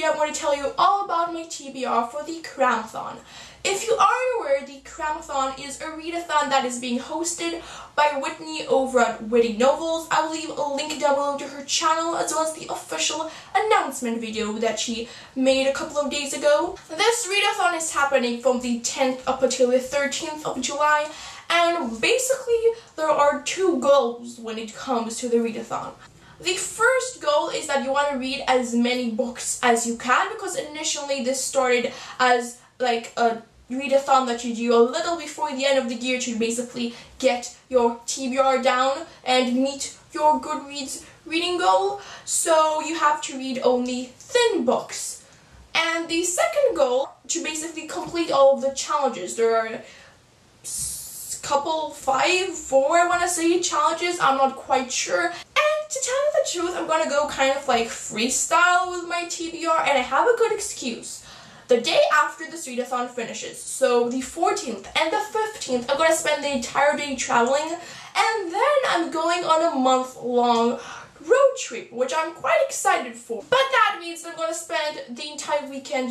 video, I'm going to tell you all about my TBR for the CramAThon. If you aren't aware, the CramAthon is a readathon that is being hosted by Whitney over at Witty Novels. I will leave a link down below to her channel as well as the official announcement video that she made a couple of days ago. This readathon is happening from the 10th up until the 13th of July, and basically there are two goals when it comes to the readathon. The first goal is that you want to read as many books as you can, because initially this started as like a readathon that you do a little before the end of the year to basically get your TBR down and meet your Goodreads reading goal. So you have to read only thin books. And the second goal, to basically complete all of the challenges. There are four I want to say challenges, I'm not quite sure. And to tell you the truth, I'm gonna go kind of like freestyle with my TBR, and I have a good excuse. The day after this readathon finishes, so the 14th and the 15th, I'm gonna spend the entire day traveling, and then I'm going on a month-long road trip, which I'm quite excited for. But that means I'm gonna spend the entire weekend,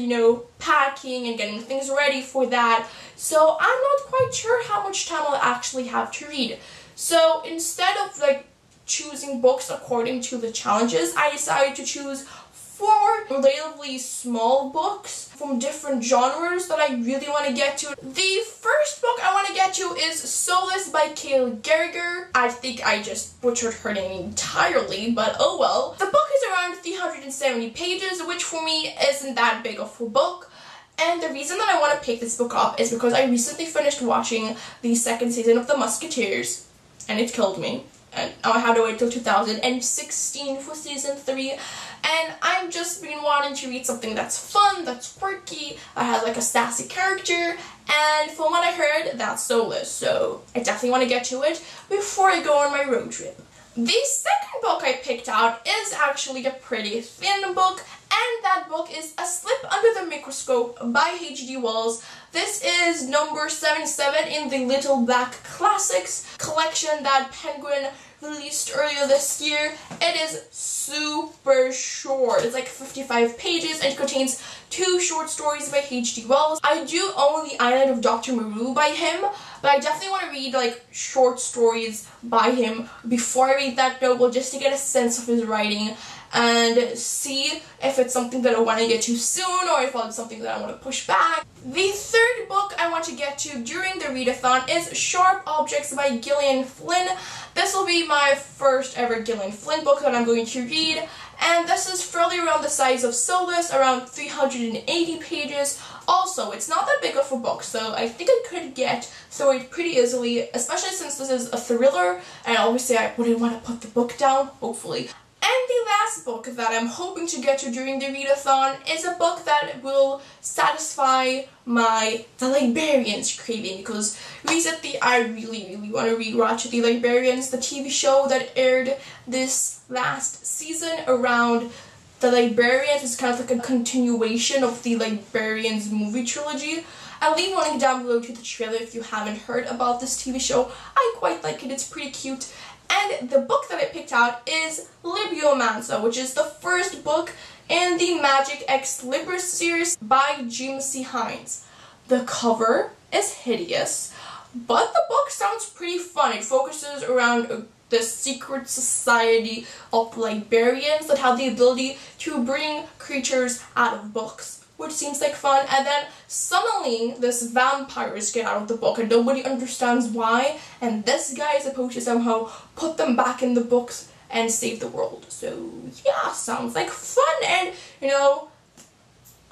packing and getting things ready for that. So I'm not quite sure how much time I'll actually have to read. So instead of like choosing books according to the challenges, I decided to choose 4 relatively small books from different genres that I really want to get to. The first book I want to get to is Soulless by Kayla Geriger. I think I just butchered her name entirely, but oh well. The book is around 370 pages, which for me isn't that big of a book. And the reason that I want to pick this book up is because I recently finished watching the 2nd season of The Musketeers, and it killed me. And I had to wait till 2016 for season 3, and I've just been wanting to read something that's fun, that's quirky, that has like a sassy character, and from what I heard, that's Soulless, so I definitely want to get to it before I go on my road trip. The second book I picked out is actually a pretty thin book, and that book is A Slip Under the Microscope by H.G. Wells. This is number 77 in the Little Black Classics collection that Penguin released earlier this year. It is super short. It's like 55 pages, and it contains 2 short stories by H.G. Wells. I do own The Island of Dr. Moreau by him, but I definitely want to read like short stories by him before I read that novel, just to get a sense of his writing and see if it's something that I want to get to soon or if it's something that I want to push back. The third book I want to get to during the readathon is Sharp Objects by Gillian Flynn. This will be my first ever Gillian Flynn book that I'm going to read, and this is fairly around the size of Soulless, around 380 pages. Also, it's not that big of a book, so I think I could get through it pretty easily, especially since this is a thriller, and obviously I wouldn't want to put the book down, hopefully. And the last book that I'm hoping to get to during the readathon is a book that will satisfy my The Librarians craving, because recently I really want to rewatch The Librarians, the TV show that aired this last season around The Librarians. It's kind of like a continuation of The Librarians movie trilogy. I'll leave a link down below to the trailer if you haven't heard about this TV show. I quite like it, it's pretty cute. And the book that I picked out is Libby Amantha, which is the first book in the Magic X Libra series by Jim C. Hines. The cover is hideous, but the book sounds pretty fun. It focuses around the secret society of librarians that have the ability to bring creatures out of books, which seems like fun. And then suddenly this vampires get out of the book and nobody understands why, and this guy is supposed to somehow put them back in the books and save the world. So yeah, sounds like fun. And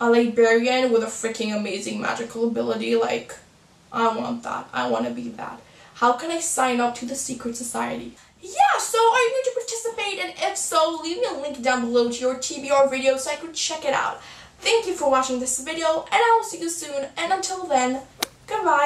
a librarian with a freaking amazing magical ability, like, I want that. I want to be that. How can I sign up to the secret society? Yeah, so are you going to participate? And if so, leave me a link down below to your TBR video so I could check it out. Thank you for watching this video, and I will see you soon, and until then, goodbye.